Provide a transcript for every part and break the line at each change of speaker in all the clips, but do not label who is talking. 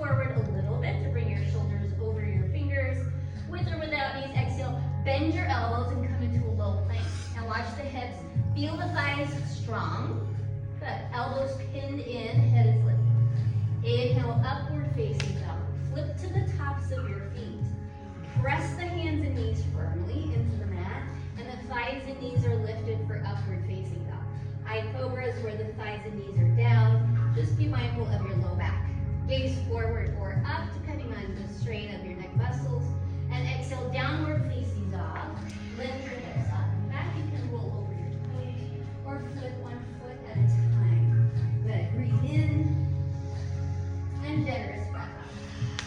forward a little bit to bring your shoulders over your fingers. With or without knees, exhale, bend your elbows and come into a low plank. Now watch the hips, feel the thighs strong. Good, elbows pinned in, head is lifted. Inhale, upward facing dog. Flip to the tops of your feet. Press the hands and knees firmly into the mat, and the thighs and knees are lifted for upward facing dog. High cobra is where the thighs and knees are down. Just be mindful of your low back. Gaze forward or up, depending on the strain of your neck muscles. And exhale, downward facing dog. Lift your hips up and back. You can roll over your toes or flip one foot at a time. Good. Breathe in. And generous breath out.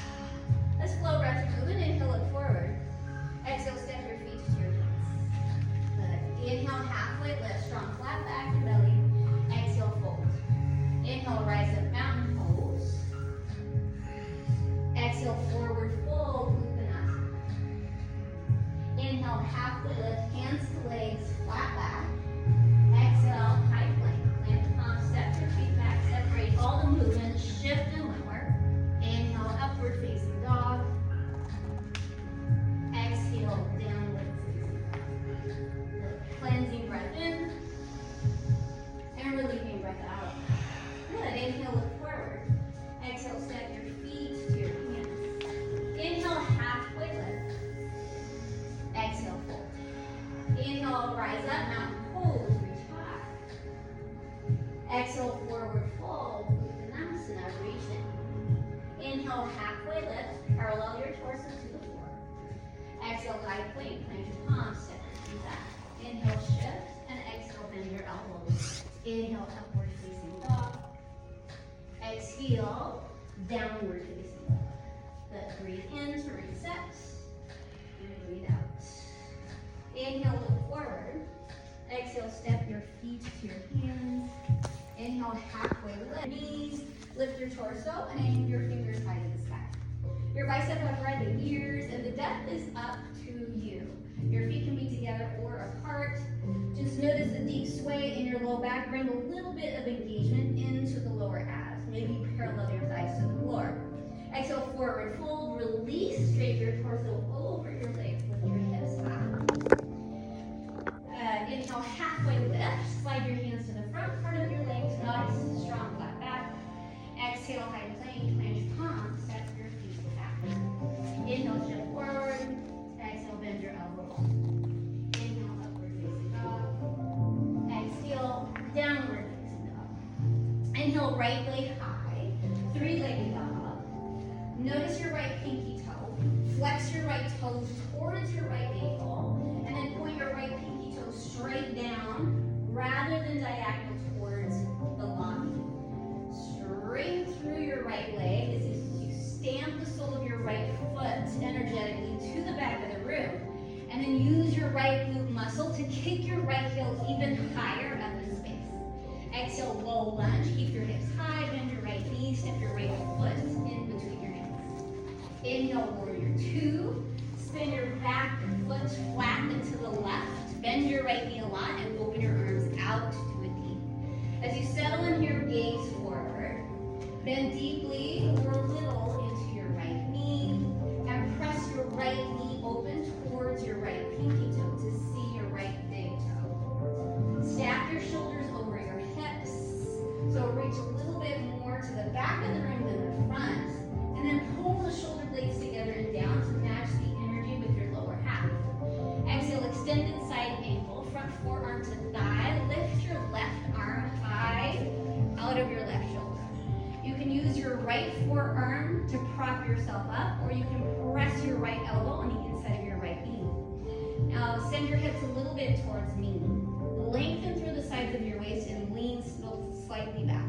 Let's flow breath movement. Inhale, look forward. Exhale, step your feet to your hands. Good. Inhale, halfway lift, strong flat back and belly. Exhale, fold. Inhale, rise up, mountain pose. Exhale, forward fold, Uttanasana. Inhale, halfway lift, hands to legs, flat back. Exhale, high plank. Plant the palms, step your feet back, separate all the movements, shift and lower. Inhale, upward facing dog. Exhale, downward facing dog. Cleansing breath in and relieving breath out. Good. Inhale, look forward. Exhale, step your feet to your hands. Inhale, halfway lift. Exhale, fold. Inhale, rise up, mountain pose, reach high. Exhale, forward fold, Uttanasana, reach in. Inhale, halfway lift, parallel your torso to the floor. Exhale, high plank, plant your palms, step your feet back. Inhale, shift, and exhale, bend your elbows. Inhale, upward facing dog. Exhale, downward facing dog. Good. Breathe in to reset, and breathe out. Inhale, look forward. Exhale, step your feet to your hands. Inhale, halfway lift. Knees, lift your torso, and aim your fingers high to the sky. Your bicep upright, the ears, and the depth is up to you. Your feet can be together or apart. Just notice the deep sway in your low back. Bring a little bit of engagement into the lower abs. Maybe parallel your thighs to the floor. Exhale, forward fold. Release, straighten your torso over your legs with your hips high. Inhale, halfway lift. Slide your hands to the front part of your legs. Nice, strong, flat back. Exhale, high plank, plant your palms, step your feet back. Inhale, shift forward. Exhale, bend your elbows. Inhale, upward facing dog. Exhale, downward facing dog. Inhale, right leg high. Three-legged dog. Notice your right pinky toe. Flex your right toes towards your right ankle. And then point your right pinky toe straight down rather than diagonal towards the line. Straight through your right leg as if you stamp the sole of your right foot energetically to the back of the room. And then use your right glute muscle to kick your right heel even higher up in space. Exhale, low lunge. Keep your hips high, bend your right knee, step your right foot in between your hands. Inhale, warrior two. Spin your back foot flat and to the left. Bend your right knee a lot and open your arms out to a D. As you settle in here, gaze forward. Bend deeply or a little into your right knee. And press your right knee open towards your right pinky toe to see your right big toe. Stack your shoulders over your hips. So reach a little bit more to the back of the room than the front. And then pull the shoulder blades together and down to match the energy with your lower half. Exhale, extended side ankle, front forearm to thigh. Lift your left arm high out of your left shoulder. You can use your right forearm to prop yourself up, or you can press your right elbow on the inside of your right knee. Now send your hips a little bit towards me. Lengthen through the sides of your waist and lean slightly back.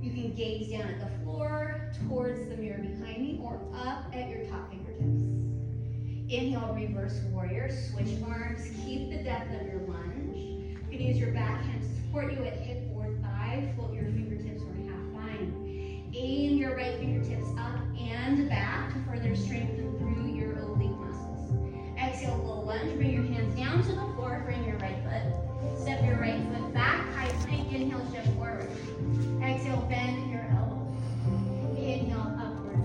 You can gaze down at the floor, towards the mirror behind me, or up at your top fingertips. Inhale, reverse warrior, switch arms, keep the depth of your lunge. You can use your back hand to support you at hip or thigh, float your fingertips or half bind. Aim your right fingertips up and back to further strengthen through your oblique muscles. Exhale, low lunge, bring your hands down to the floor, bring your right foot. Step your right foot back, high plank, inhale, shift forward. Exhale, bend your elbows. Inhale, upward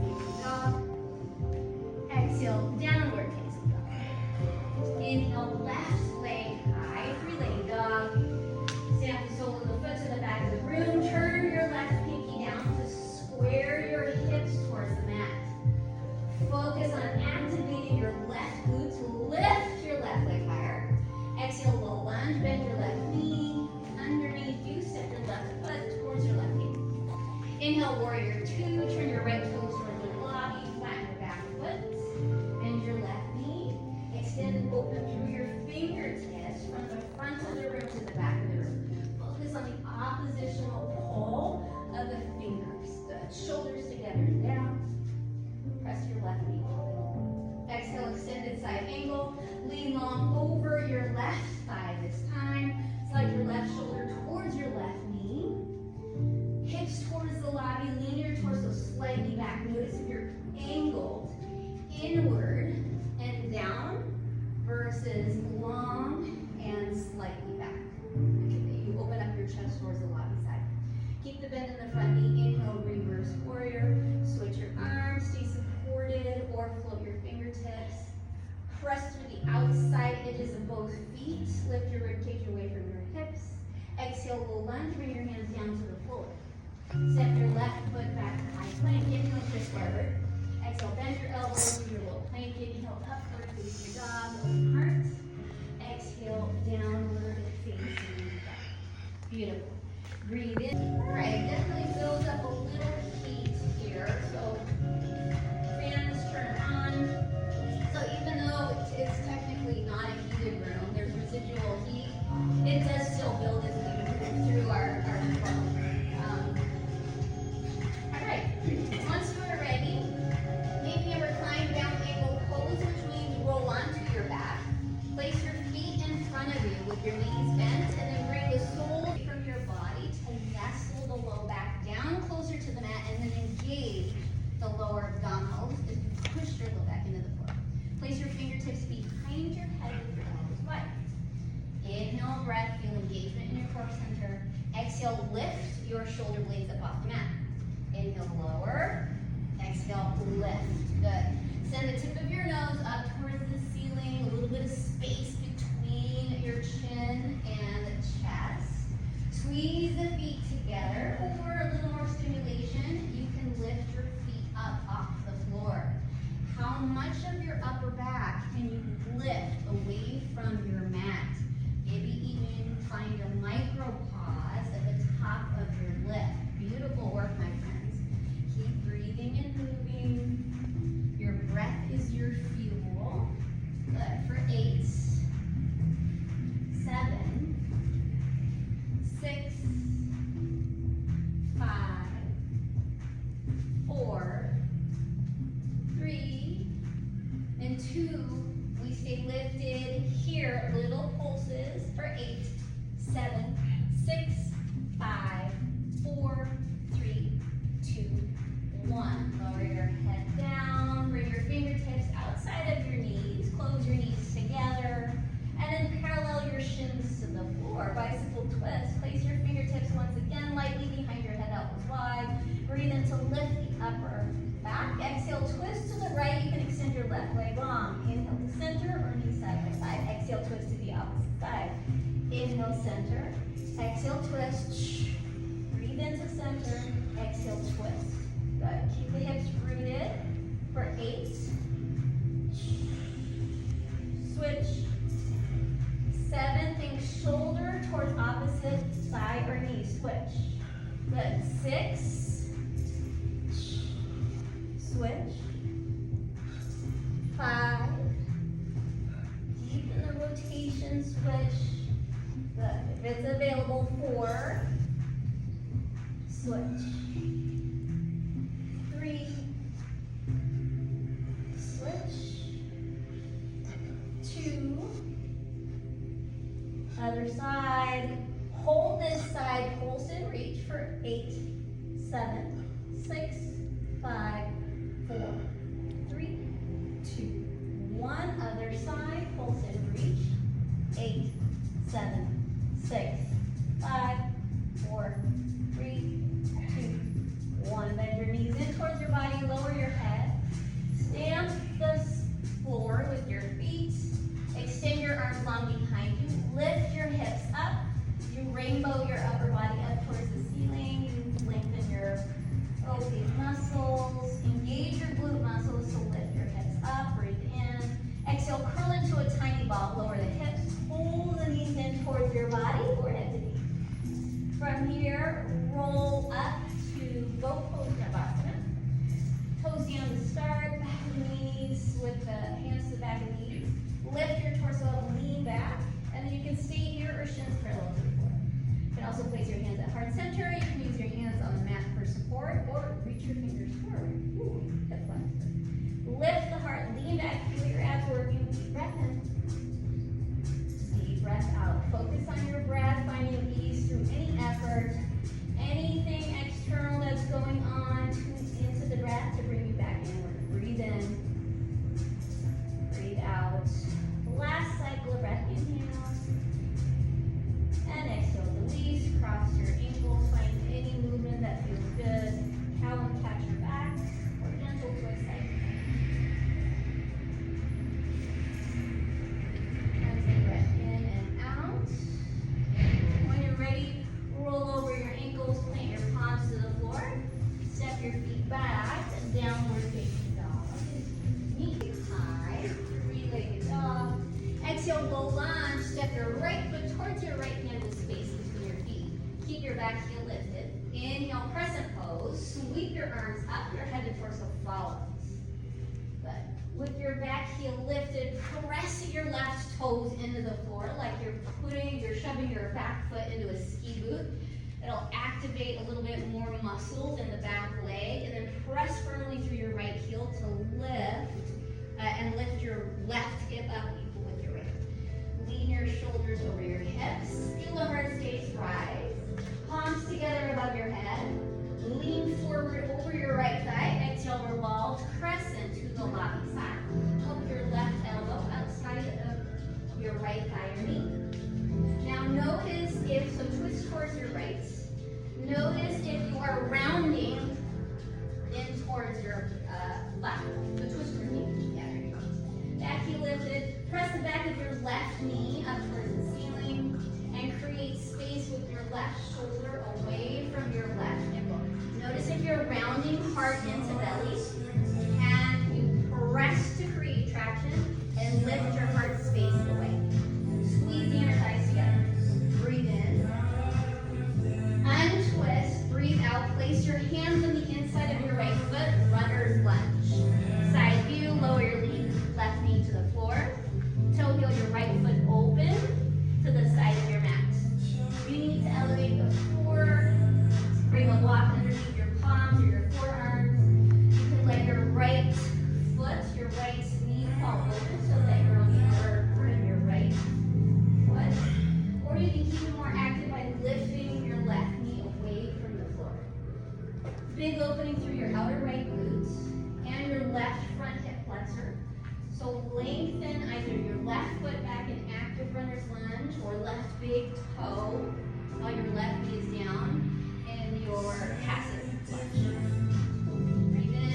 Beautiful. Breathe in. All right, definitely build up a little heat here. So fans turn on. So even though it's technically not a heated room, there's residual heat. It does still build as we move through our flow. All right. Once you're ready, maybe a recline down angle pose, which means roll onto your back. Place your feet in front of you with your knees bent, and then bring the soul from your body to nestle the low back down closer to the mat, and then engage the lower abdominals as you push your low back into the floor. Place your fingertips behind your head with your elbows wide. Inhale, breath, feel engagement in your core center. Exhale, lift your shoulder blades up off the mat. Inhale, lower. Exhale, lift. Good. Send the tip of your nose up towards the ceiling, a little bit of space between your chin and the chest. Squeeze the feet together. For a little more stimulation, you can lift your feet up off the floor. How much of your upper back can you lift away from your mat? Maybe even find a micro pause at the top of your lift. Beautiful work, my friends. Keep breathing and moving. Your breath is your fuel. Good. For 8, 7, 6, 5, 4, 3, and 2. We stay lifted here. Little pulses for 8, 7, 6, 5, 4, 3, 2, 1. Lower your head down. Bring your fingertips outside of your knees. Close your knees together. And then parallel your shins to the floor. Bicycle twist. Place your fingertips once again lightly behind your head, elbows wide. Breathe in to lift the upper back. Exhale, twist to the right. You can extend your left leg long. Inhale to center or knee side by side. Exhale, twist to the opposite side. Inhale, center. Exhale, twist. Breathe into center. Exhale, twist. Good. Keep the hips rooted for 8. Switch. 7. Think shoulder towards opposite side or knee. Switch. Good. 6. Switch. 5. Deepen the rotation. Switch. Good. If it's available, 4. Switch. 3. Switch. 2. Other side. Hold this side. Pulse and reach for 8, 7, 6, 5, 4, 3, 2, 1. Other side. Pulse and reach. 8, 7, 6, 5, 4, 3, 2, 1. Bend your knees in towards your body. Lower your head. Stamp the floor with your feet. Extend your arms long behind you. Lift your hips up. You rainbow your upper body up towards the ceiling. You lengthen your oblique muscles. Engage your glute muscles. So lift your hips up. Breathe in. Exhale, curl into a tiny ball. Lower the hips. Pull the knees in towards your body. Forehead to knee. From here, roll up to boat pose Navasana. Toes down to start. Back of the knees with the hands to the back of the knees. Lift your torso up, lean back. And then you can stay here or shins parallel to the floor. You can also place your hands at heart center. You can use your hands on the mat for support or reach your fingers forward. Ooh, hip flexor. Lift the heart, lean back, feel your abs working. Deep breath in. Deep breath out. Focus on your breath, finding ease through any effort. Anything external that's going on, tune into the breath to bring you back inward. Breathe in. Breathe out. Last cycle of breath. Inhale. your arms up, your head and torso follows. Good. With your back heel lifted, press your left toes into the floor like you're shoving your back foot into a ski boot. It'll activate a little bit more muscles in the back leg, and then press firmly through your right heel to lift, and lift your left hip up equal with your right. Lean your shoulders over your hips. Feel the heart space rise. Palms together above your head. Lean forward over your right thigh. Exhale, revolve crescent to the lobby side. Hook your left elbow outside of your right thigh or knee. Now notice so twist towards your right. Notice if you are rounding in towards your left. So twist your knee. Yeah, there you go. Back heel lifted. Press the back of your left knee up towards the ceiling and create space with your left shoulder away from your left nipple. Notice if you're rounding heart into belly, and you press to create traction and lift your heart space away. Squeeze the inner thighs together. Breathe in. Untwist. Breathe out. Place your hands on the inside of your right foot. Runner's lunge. Side view. Lower your left knee to the floor. Toe heel your right foot open to the side of your mat. You need to elevate the core. Bring a block underneath your palms or your forearms. You can let your right foot, your right knee fall open so that you're on the outer part of your right foot. Or you can keep it more active by lifting your left knee away from the floor. Big opening through your outer right glutes and your left front hip flexor. So lengthen either your left foot back in active runner's lunge or left big toe while your left knee is down in your passive lunge. Breathe in.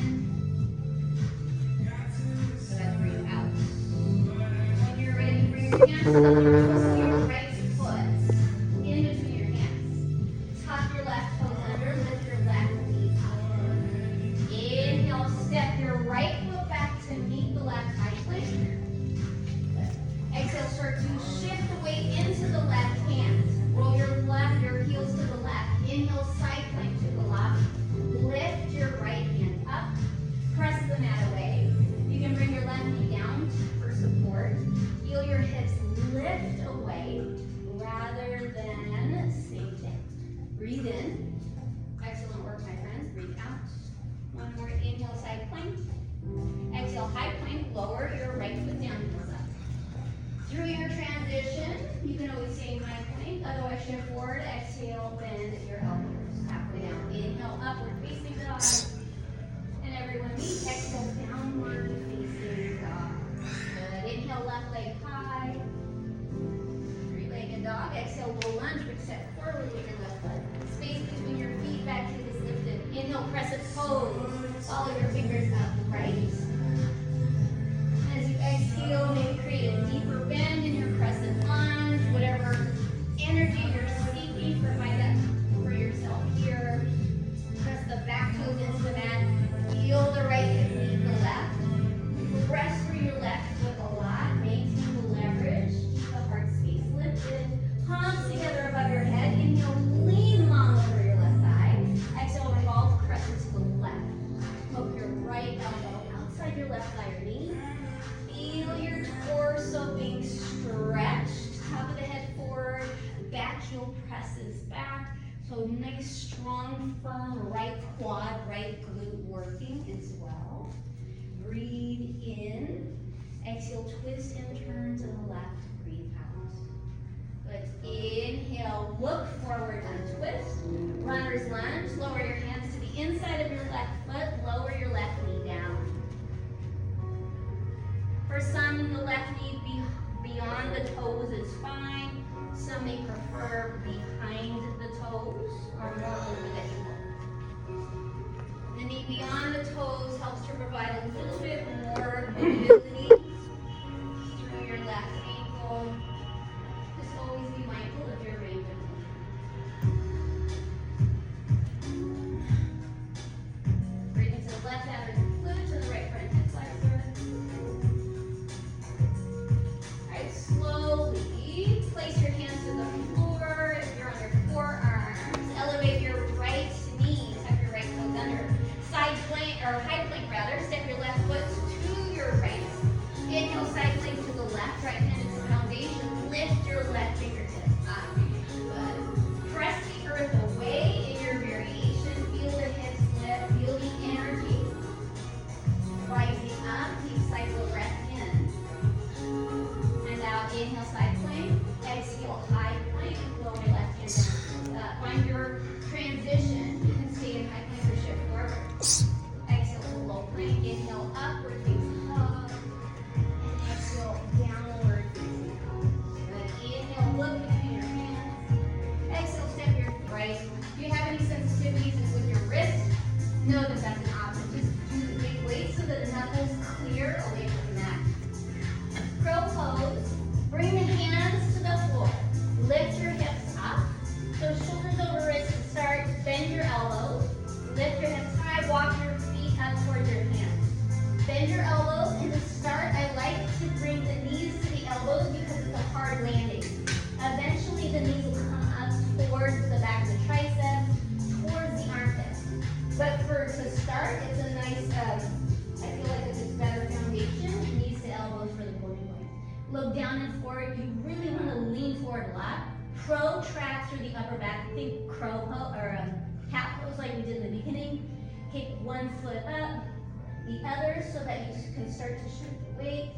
Good, breathe out. When you're ready, bring your hands to the toes of your right foot in between your hands. Tuck your left toes under, lift your left knee up. Inhale, step your right foot back to meet the left high plank. Exhale, start to shift the weight into the left hand. Roll your heels to the left. Inhale, side plank to the left. Lift your right hand up. Press the mat away. You can bring your left knee down for support. Feel your hips lift away rather than sink down. Breathe in. Excellent work, my friends. Breathe out. One more. Inhale, side plank. Exhale, high plank. Lower your right foot down. Heels up. Through your transition, you can always stay in high plank. Otherwise, shift forward. Exhale, bend your elbows halfway down. Inhale, upward facing dog. And everyone meet. Exhale, downward facing dog. Good. Inhale, left leg high. Three-legged dog. Exhale, low lunge, but step forward with your left foot. Space between your feet, back heel is lifted. Inhale, crescent pose. Follow your fingers up, right? As you exhale, maybe create a deeper bend in your crescent lunge, whatever energy you're seeking, provide that for yourself here. Press the back toes into the mat. Feel the right hip meet the left. Press through your left foot a lot. Maintain the leverage. Keep the heart space lifted. Palms together above your head. Inhale, lean long over your left thigh. Exhale, revolve crescent to the left. Hook your right elbow outside your left thigh or knee. Feel your torso being stretched. Top of the head forward. Back heel presses back. So nice, strong, firm right quad, right glute working as well. Breathe in. Exhale, twist and turn to the left. Breathe out. Good. Inhale, look forward and twist. Runner's lunge. Lower your hands to the inside of your left foot. Lower your left knee down. For some, the left knee beyond the toes is fine. Some may prefer behind the toes or more over the ankle. The knee beyond the toes helps to provide a little bit more mobility through your left ankle. Just always be mindful of your range of motion. Breathe into the left outer glute to the right front hip flexor. Alright, slowly place your hands to the floor. If you're on your forearms, elevate your right knee, tuck your right toes under. Look down and forward. You really want to lean forward a lot. Protract through the upper back. Think crow pose or cat pose like we did in the beginning. Kick one foot up, the other, so that you can start to shift the weight.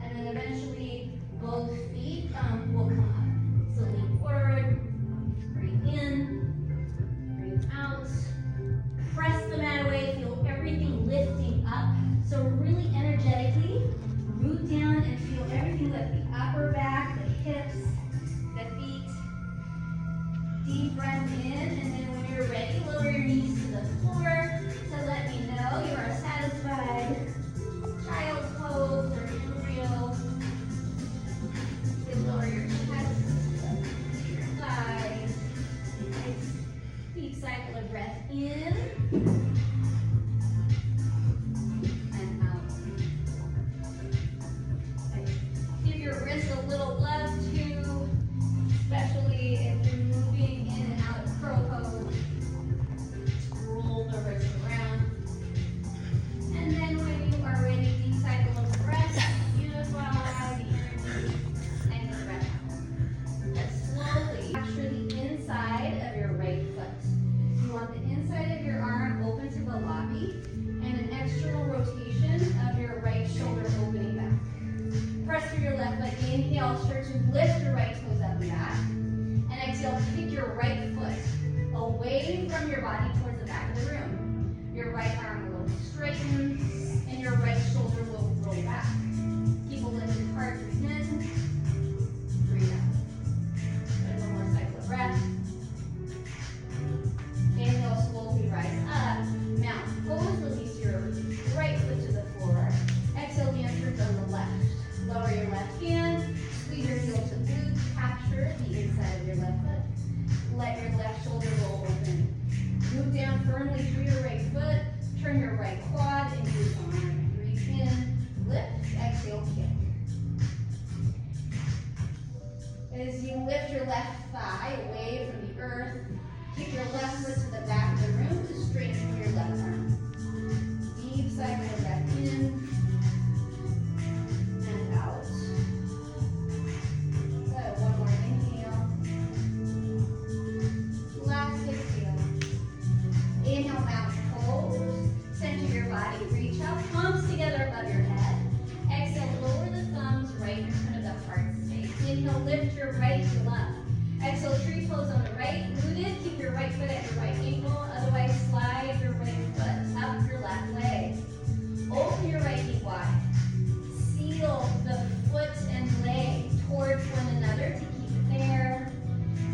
And then eventually both feet will come up. So lean forward, breathe in, breathe out. Press the mat away, feel everything lifting up. So really energetically, root down and feel everything lift. The upper back, the hips, the feet. Deep breath in, and then when you're ready, lower your knees to the floor to let me know you are satisfied. Child's pose or embryo. You can lower your chest, your thighs. Nice deep cycle of breath in and out. Nice. Give your wrist a little love too, especially if you're moving in and out of crow pose. Roll the wrist around. And then when you are ready, deep cycle of breath, unify the energy and the breath out. Let's slowly capture the inside of your right foot. You want the inside of your arm open to the lobby and an external rotation of your right shoulder opening back. Press through your left foot. Inhale, start to lift your right toes up and back. And exhale, kick your right foot away from your body towards the back of the room. Your right arm will straighten and your right shoulder will roll back. Keep a lifted heart, breathe in, breathe out. And one more cycle of breath. Inhale, slowly rise up. Mountain pose, release your right foot to the floor. Exhale, the answer from the left. Lower your left hand, squeeze your heel to glute, capture the inside of your left foot. Let your left shoulder roll open. Move down firmly through your right foot. Turn your right quad into your arm. Breathe in, lift, exhale, kick. As you lift your left thigh away from the earth, kick your left foot to the back of the room to straighten your left arm. Deep cycle of breath in and out. Good. One more inhale. Last exhale. Inhale, mountain pose. Center your body, reach up, palms together above your head. Exhale, lower the thumbs right in front of the heart space. Inhale, lift your right heel up. Exhale, tree pose on the right, rooted. Keep your right foot at your right ankle. Otherwise, slide your right foot up your left leg. Open your right knee wide. Seal the foot and leg towards one another to keep it there.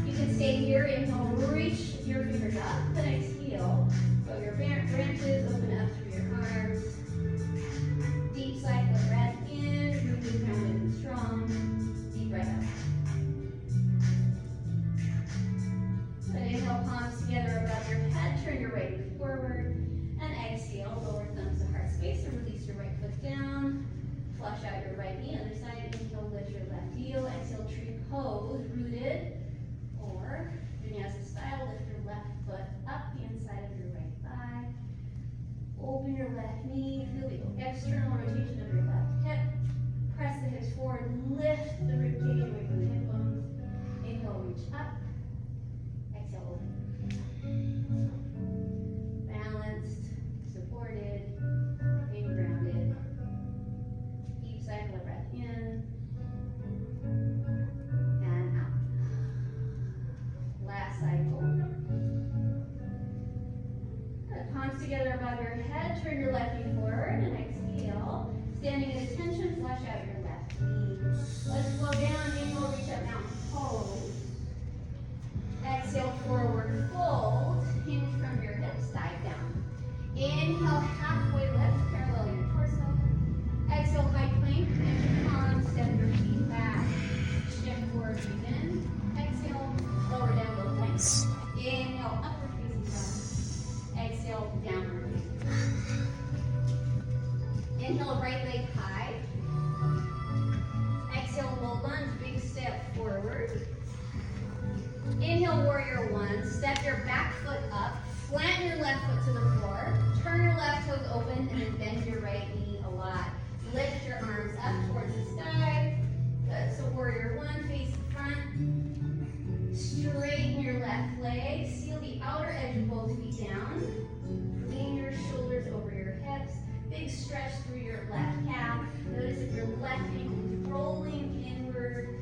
You can stay here. Inhale, reach your fingers up. And exhale, go your branches, open up through your arms. Deep cycle of breath in, rooted, grounded, and strong. Deep breath out. And inhale, palms together above your head. Turn your right knee forward. And exhale, lower thumbs to heart space and release your right foot down. Flush out your right knee. Other side, inhale, lift your left heel. Exhale, tree pose, rooted. Or, vinyasa style, lift your left foot up the inside of your right thigh. Open your left knee. Feel the external rotation of your left hip. Press the hips forward. Lift the ribcage away from the hip bones. Inhale, reach up. Exhale, open. Balanced, supported, and grounded. Deep cycle of breath in and out. Last cycle. Good. Palms together above your head. Turn your left knee forward and exhale. Standing at attention, flush out your left knee. Let's slow down. Inhale, reach up, mountain pose. Exhale, forward fold. Hinge from your hips, dive down. Inhale, halfway lift, parallel your torso. Exhale, high plank, and your palms, step your feet back. Shift forward, breathe in. Exhale, lower down, low plank. Inhale, upward facing dog. Exhale, downward facing dog. Inhale, right leg high. Exhale, low lunge, big step forward. Inhale, warrior one. Step your back foot up. Flatten your left foot to the floor. Turn your left toes open and then bend your right knee a lot. Lift your arms up towards the sky. Good. So warrior one, face the front. Straighten your left leg. Seal the outer edge of both feet down. Lean your shoulders over your hips. Big stretch through your left calf. Notice if your left ankle is rolling inward.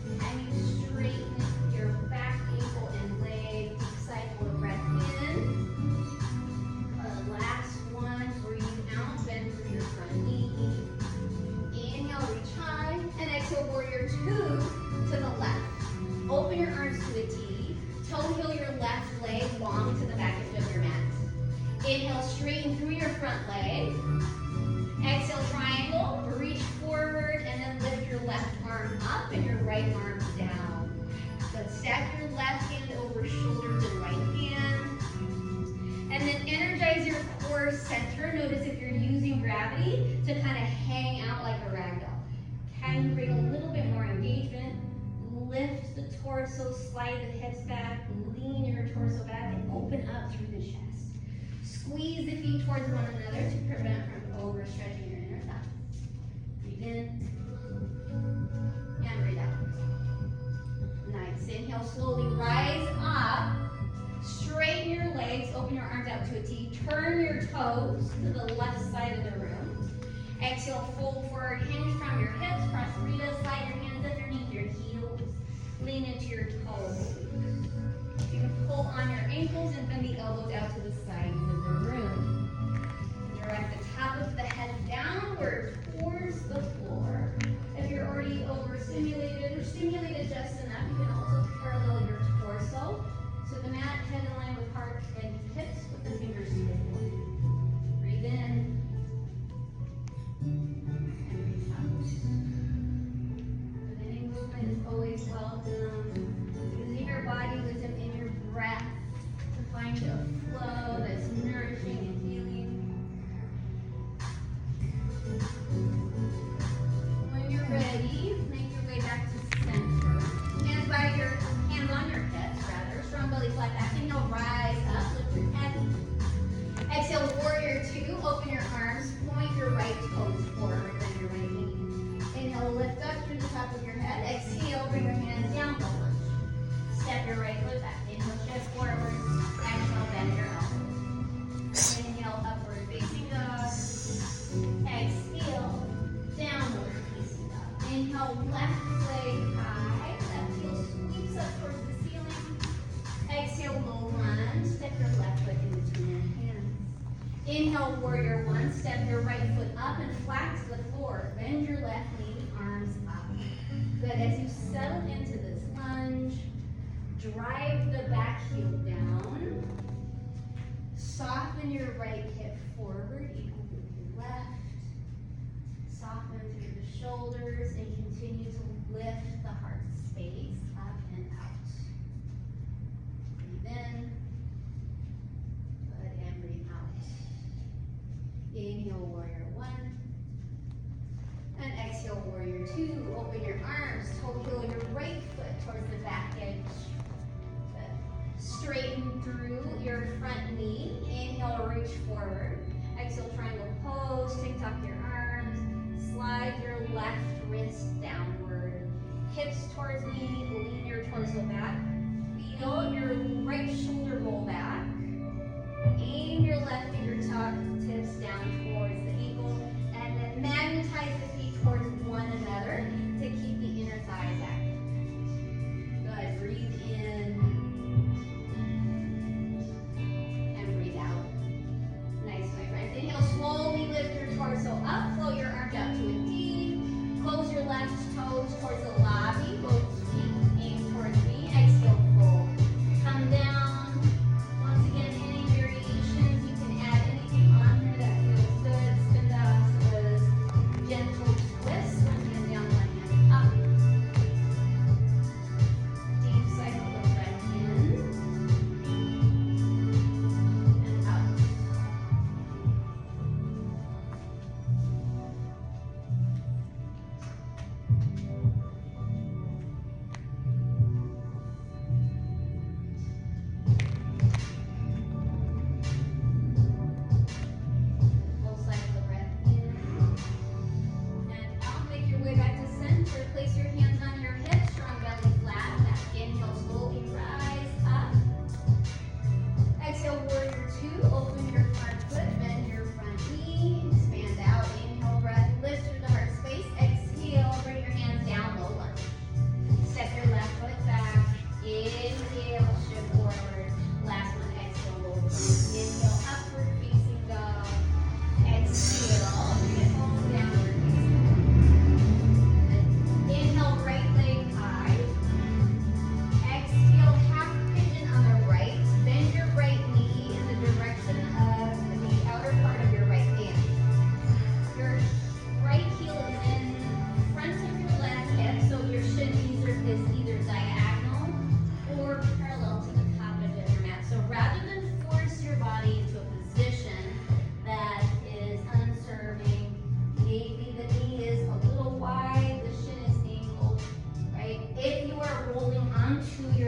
And you straighten your back ankle and leg. Cycle a breath in. Last one. Breathe out. Bend through your front knee. Inhale, reach high. And exhale, warrior two to the left. Open your arms to a T. Toe heel your left leg long to the back edge of your mat. Inhale, straighten through your front leg. Exhale, triangle. Reach forward and then lift your left arm up and your right arm down. Good. Stack your left hand over shoulders and right hand. And then energize your core center. Notice if you're using gravity to kind of hang out like a rag doll. Can you bring a little bit more engagement? Lift the torso, slide the hips back, lean your torso back, and open up through the chest. Squeeze the feet towards one another to prevent from overstretching your inner thigh. Breathe in and breathe out. Nice. Inhale, slowly rise up. Straighten your legs, open your arms out to a T. Turn your toes to the left side of the room. Exhale, fold forward, hinge from your hips, prasarita, slide your hands underneath your heels. Lean into your toes. You can pull on your ankles and bend the elbows out to the sides of the room. Direct the top of the head downward towards the floor. If you're already overstimulated or stimulated just enough, you can also parallel your torso. So the mat, head in line with heart and hips with the fingers to the floor. Breathe in. And breathe out. Good. Any movement is always welcome. Using your body wisdom in your breath to find a flow that's nourishing and healing. When you're ready, make your way back to center. Hands on your hips, rather. Strong belly, flat back. Inhale, rise up, lift your head. Exhale, warrior two. Open your arms, point your right toes forward, bend your right knee. Inhale, lift up through the top of your head. Exhale, bring your hands down, low lunge. Step your right foot back. Inhale, shift forward. Exhale, bend your elbows. Inhale, upward facing dog. Exhale, downward facing dog. Inhale, left leg high. Left heel sweeps up towards the ceiling. Exhale, low lunge. Step your left foot in between your hands. Inhale, warrior one. Step your right foot up and flex the floor. Bend your left knee, arms up. Good. As you settle into this lunge, drive the back heel down. Soften your right hip forward, equal with your left. Soften through the shoulders and continue to lift the heart space up and out. Breathe in. Good, and breathe out. Inhale, warrior one. And exhale, warrior two. Open your arms, toe heel your right foot towards the back edge. Good. Straighten through your front knee. Inhale, reach forward. Exhale, triangle pose. TikTok your arms. Slide your left wrist downward. Hips towards me. Lean your torso back. Feel your right shoulder roll back. Aim your left fingertips down towards the ankle. And then magnetize the feet towards one another to keep the inner thighs active. Good. Breathe in. And breathe out. Nice, my friends. Inhale, slowly lift your torso up. Float your arms out to a D. Close your left toes towards the lobby. Both feet aim towards me. Exhale.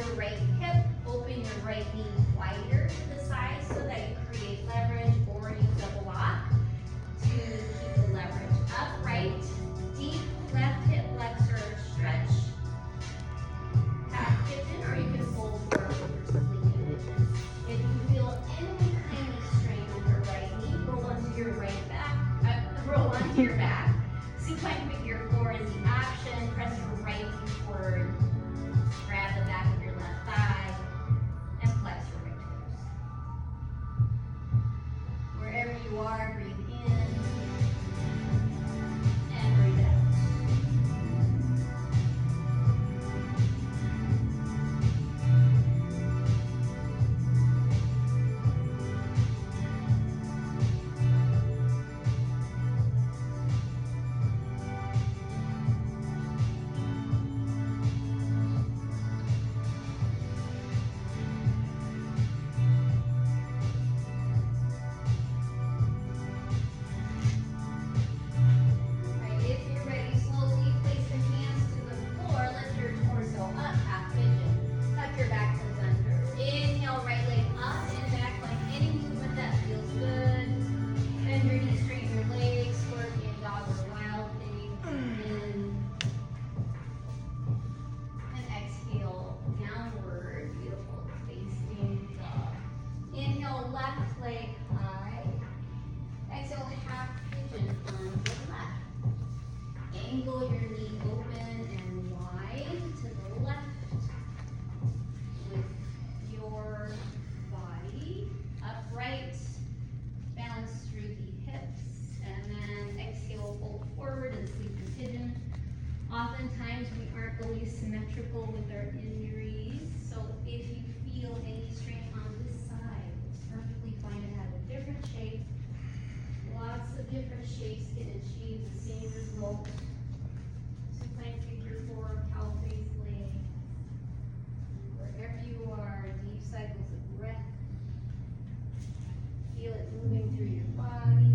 your right hip, open your right knee wider to the side so that you create leverage, or use a block to keep the leverage. Upright, deep left hip flexor stretch. Half pigeon, or you can fold forward for complete pigeon. If you feel any tiny strain on your right knee, roll onto your right back, roll onto your back. Supine figure 4 is the option. Press your right knee forward. Grab the back of your left thigh and flex your right toes. Wherever you are, breathe in and breathe out. Left leg high. Exhale, half pigeon on the left. Angle your knee open and wide to the left with your body. Upright, balance through the hips, and then exhale, fold forward and sleeping pigeon. Oftentimes we aren't always symmetrical with our injuries, so if you feel any strain on this side, it's perfectly fine to have a different shape. Lots of different shapes can achieve the same result. Supine figure 4, cow face lay. Wherever you are, deep cycles of breath. Feel it moving through your body.